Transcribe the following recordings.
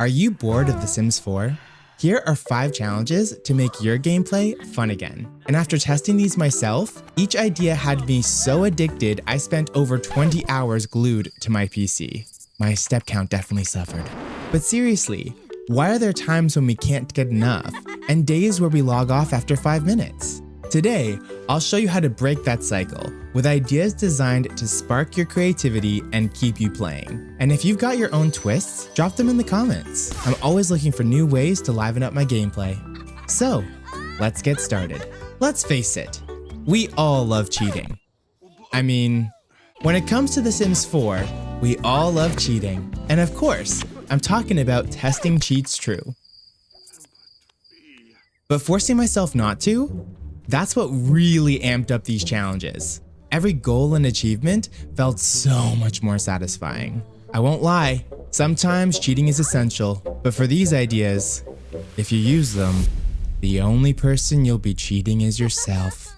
Are you bored of The Sims 4? Here are 5 challenges to make your gameplay fun again. And after testing these myself, each idea had me so addicted I spent over 20 hours glued to my PC. My step count definitely suffered. But seriously, why are there times when we can't get enough and days where we log off after 5 minutes? Today, I'll show you how to break that cycle with ideas designed to spark your creativity and keep you playing. And if you've got your own twists, drop them in the comments. I'm always looking for new ways to liven up my gameplay. So, let's get started. Let's face it, we all love cheating. I mean, when it comes to The Sims 4, we all love cheating. And of course, I'm talking about testing cheats true. But forcing myself not to? That's what really amped up these challenges. Every goal and achievement felt so much more satisfying. I won't lie, sometimes cheating is essential, but for these ideas, if you use them, the only person you'll be cheating is yourself.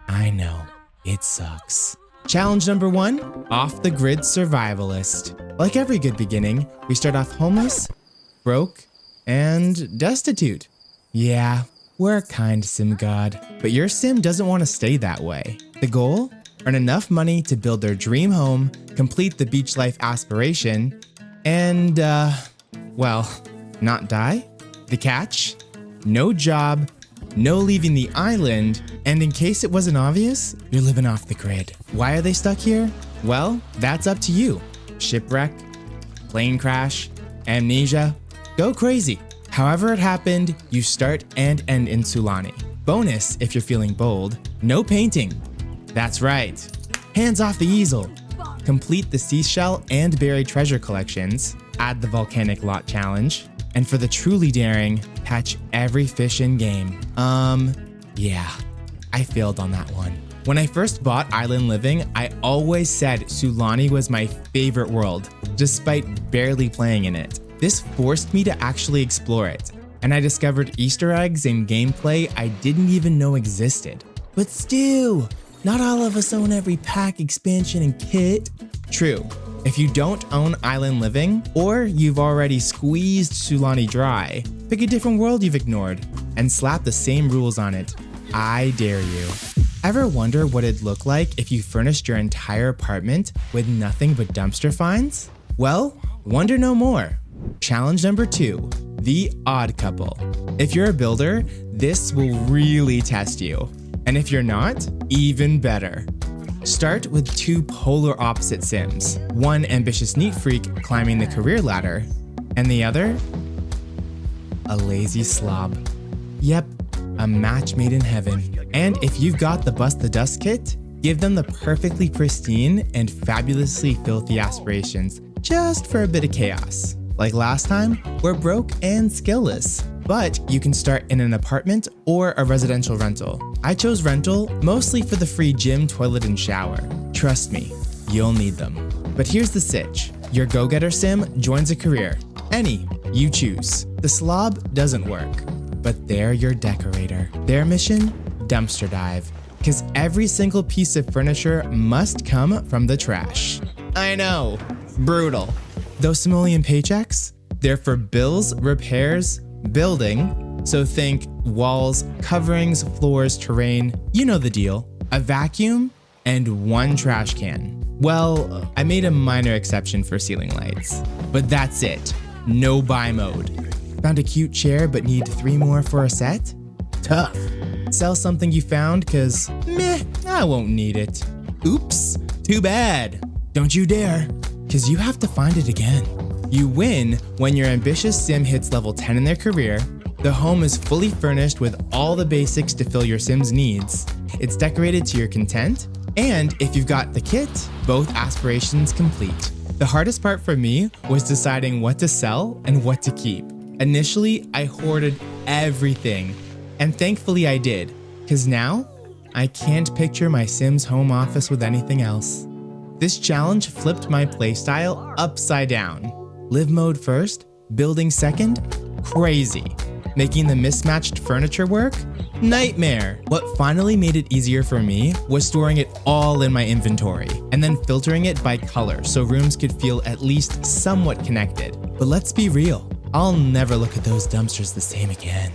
I know, it sucks. Challenge number 1, off the grid survivalist. Like every good beginning, we start off homeless, broke, and destitute. Yeah. We're a kind sim god, but your sim doesn't want to stay that way. The goal? Earn enough money to build their dream home, complete the beach life aspiration, and, well, not die? The catch? No job, no leaving the island, and in case it wasn't obvious, you're living off the grid. Why are they stuck here? Well, that's up to you. Shipwreck, plane crash, amnesia, go crazy. However it happened, you start and end in Sulani. Bonus, if you're feeling bold, no painting. That's right. Hands off the easel. Complete the seashell and buried treasure collections, add the volcanic lot challenge, and for the truly daring, catch every fish in game. Yeah, I failed on that one. When I first bought Island Living, I always said Sulani was my favorite world, despite barely playing in it. This forced me to actually explore it, and I discovered Easter eggs and gameplay I didn't even know existed. But still, not all of us own every pack, expansion, and kit. True, if you don't own Island Living, or you've already squeezed Sulani dry, pick a different world you've ignored, and slap the same rules on it. I dare you. Ever wonder what it'd look like if you furnished your entire apartment with nothing but dumpster finds? Well, wonder no more. Challenge number 2, the odd couple. If you're a builder, this will really test you. And if you're not, even better. Start with 2 polar opposite sims. One ambitious neat freak climbing the career ladder, and the other, a lazy slob. Yep, a match made in heaven. And if you've got the Bust the Dust kit, give them the perfectly pristine and fabulously filthy aspirations, just for a bit of chaos. Like last time, we're broke and skillless, but you can start in an apartment or a residential rental. I chose rental mostly for the free gym, toilet, and shower. Trust me, you'll need them. But here's the sitch. Your go-getter sim joins a career. Any, you choose. The slob doesn't work, but they're your decorator. Their mission? Dumpster dive. Because every single piece of furniture must come from the trash. I know, brutal. Those simoleon paychecks, they're for bills, repairs, building, so think walls, coverings, floors, terrain, you know the deal. A vacuum, and 1 trash can. Well, I made a minor exception for ceiling lights, but that's it, no buy mode. Found a cute chair but need 3 more for a set? Tough. Sell something you found cause meh, I won't need it. Oops, too bad. Don't you dare. Cause you have to find it again. You win when your ambitious sim hits level 10 in their career, the home is fully furnished with all the basics to fill your sim's needs, it's decorated to your content, and if you've got the kit, both aspirations complete. The hardest part for me was deciding what to sell and what to keep. Initially, I hoarded everything, and thankfully I did, cause now, I can't picture my sim's home office with anything else. This challenge flipped my playstyle upside down. Live mode first, building second, crazy. Making the mismatched furniture work, nightmare. What finally made it easier for me was storing it all in my inventory and then filtering it by color so rooms could feel at least somewhat connected. But let's be real, I'll never look at those dumpsters the same again.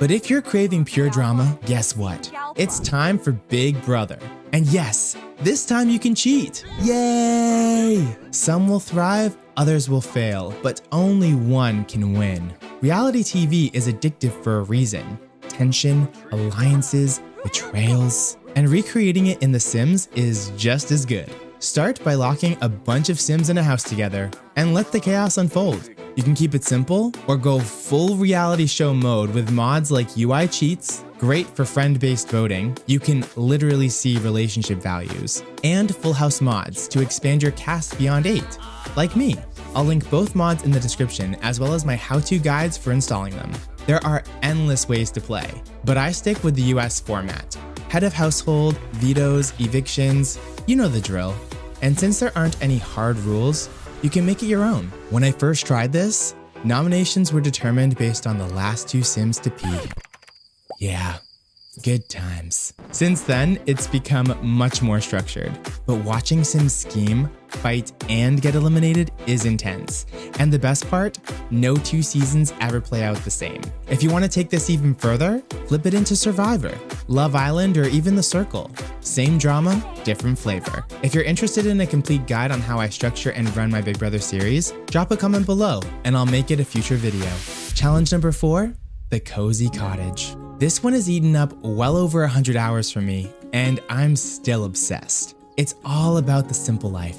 But if you're craving pure drama, guess what? It's time for Big Brother. And yes, this time you can cheat. Yay! Some will thrive, others will fail, but only one can win. Reality TV is addictive for a reason. Tension, alliances, betrayals, and recreating it in The Sims is just as good. Start by locking a bunch of Sims in a house together and let the chaos unfold. You can keep it simple or go full reality show mode with mods like UI cheats, great for friend-based voting, you can literally see relationship values, and full house mods to expand your cast beyond 8, like me. I'll link both mods in the description as well as my how-to guides for installing them. There are endless ways to play, but I stick with the US format. Head of household, vetoes, evictions, you know the drill. And since there aren't any hard rules, you can make it your own. When I first tried this, nominations were determined based on the last 2 Sims to pee. Yeah, good times. Since then, it's become much more structured, but watching Sims scheme, fight, and get eliminated is intense. And the best part, no 2 seasons ever play out the same. If you want to take this even further, flip it into Survivor, Love Island, or even The Circle. Same drama, different flavor. If you're interested in a complete guide on how I structure and run my Big Brother series, drop a comment below and I'll make it a future video. Challenge number 4, the Cozy Cottage. This one has eaten up well over 100 hours for me, and I'm still obsessed. It's all about the simple life.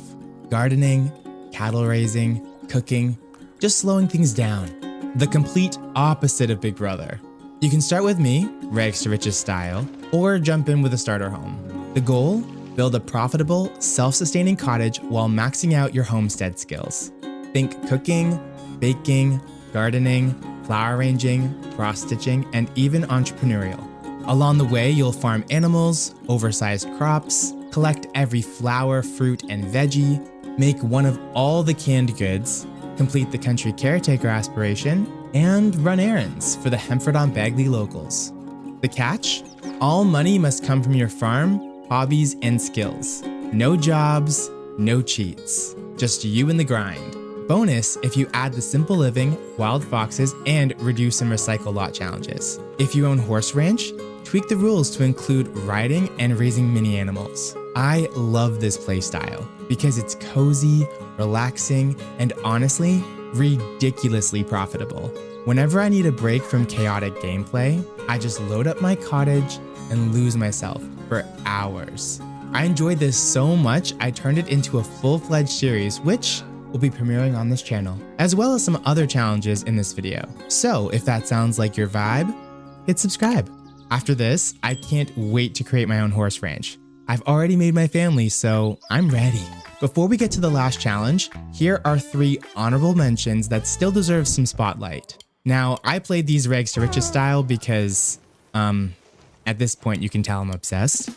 Gardening, cattle raising, cooking, just slowing things down. The complete opposite of Big Brother. You can start with me, rags to riches style, or jump in with a starter home. The goal? Build a profitable, self-sustaining cottage while maxing out your homestead skills. Think cooking, baking, gardening, flower arranging, cross-stitching, and even entrepreneurial. Along the way, you'll farm animals, oversized crops, collect every flower, fruit, and veggie, make one of all the canned goods, complete the country caretaker aspiration, and run errands for the Hemford-on-Bagley locals. The catch? All money must come from your farm, hobbies, and skills. No jobs, no cheats. Just you and the grind. Bonus if you add the simple living, wild foxes, and reduce and recycle lot challenges. If you own horse ranch, tweak the rules to include riding and raising mini animals. I love this playstyle because it's cozy, relaxing, and honestly, ridiculously profitable. Whenever I need a break from chaotic gameplay, I just load up my cottage and lose myself for hours. I enjoyed this so much, I turned it into a full-fledged series, which will be premiering on this channel, as well as some other challenges in this video. So if that sounds like your vibe, hit subscribe. After this, I can't wait to create my own horse ranch. I've already made my family, so I'm ready. Before we get to the last challenge, here are 3 honorable mentions that still deserve some spotlight. Now, I played these rags to riches style because, at this point you can tell I'm obsessed.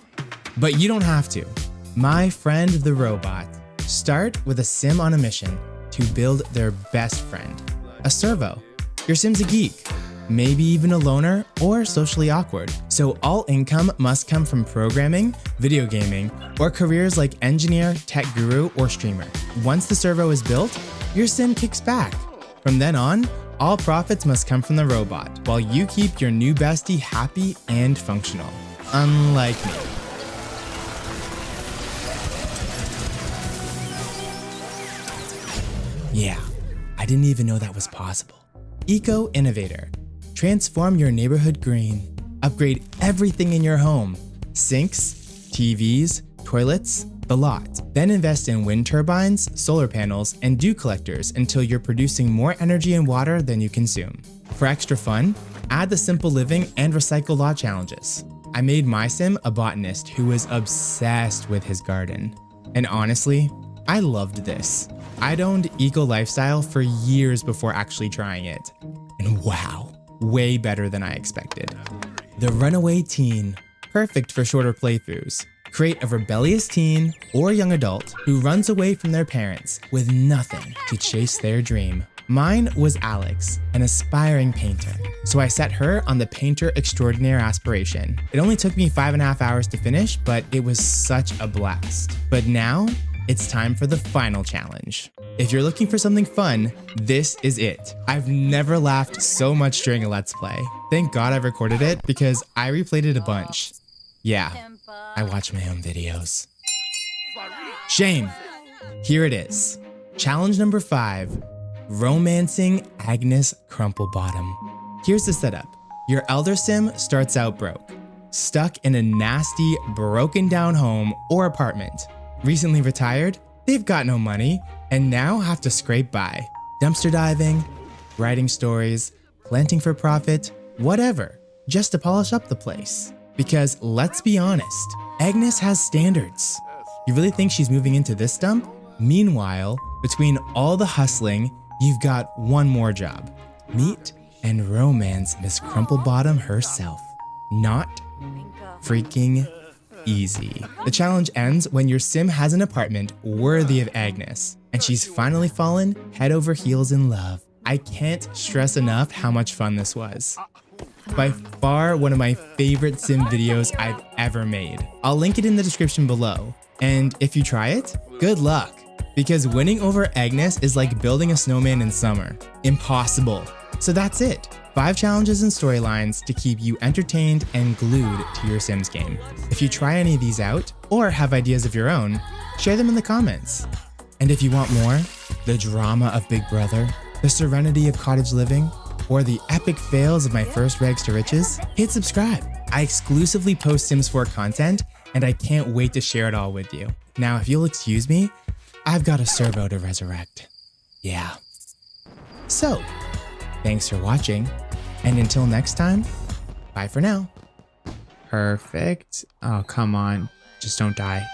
But you don't have to. My friend the robot. Start with a sim on a mission to build their best friend. A servo. Your sim's a geek, maybe even a loner or socially awkward. So all income must come from programming, video gaming, or careers like engineer, tech guru, or streamer. Once the servo is built, your sim kicks back. From then on, all profits must come from the robot, while you keep your new bestie happy and functional. Unlike me. Yeah, I didn't even know that was possible. Innovator. Transform your neighborhood green. Upgrade everything in your home. Sinks, TVs, toilets, the lot. Then invest in wind turbines, solar panels, and dew collectors until you're producing more energy and water than you consume. For extra fun, add the simple living and recycle lot challenges. I made my sim a botanist who was obsessed with his garden. And honestly, I loved this. I'd owned eco lifestyle for years before actually trying it. And wow, way better than I expected. The Runaway Teen, perfect for shorter playthroughs. Create a rebellious teen or young adult who runs away from their parents with nothing to chase their dream. Mine was Alex, an aspiring painter, so I set her on the painter extraordinaire aspiration. It only took me 5.5 hours to finish, but it was such a blast. But now, it's time for the final challenge. If you're looking for something fun, this is it. I've never laughed so much during a Let's Play. Thank God I recorded it because I replayed it a bunch. Yeah, I watch my own videos. Shame. Here it is. Challenge number 5, romancing Agnes Crumplebottom. Here's the setup. Your elder sim starts out broke, stuck in a nasty, broken down home or apartment. Recently retired, they've got no money, and now have to scrape by. Dumpster diving, writing stories, planting for profit, whatever, just to polish up the place. Because let's be honest, Agnes has standards. You really think she's moving into this dump? Meanwhile, between all the hustling, you've got one more job. Meet and romance Miss Crumplebottom herself. Not freaking easy. The challenge ends when your sim has an apartment worthy of Agnes, and she's finally fallen head over heels in love. I can't stress enough how much fun this was. By far one of my favorite sim videos I've ever made. I'll link it in the description below. And if you try it, good luck. Because winning over Agnes is like building a snowman in summer. Impossible. So that's it. 5 challenges and storylines to keep you entertained and glued to your Sims game. If you try any of these out, or have ideas of your own, share them in the comments. And if you want more, the drama of Big Brother, the serenity of cottage living, or the epic fails of my first rags to riches, hit subscribe. I exclusively post Sims 4 content, and I can't wait to share it all with you. Now, if you'll excuse me, I've got a servo to resurrect. Yeah. So, thanks for watching, and until next time, bye for now. Perfect. Oh, come on. Just don't die.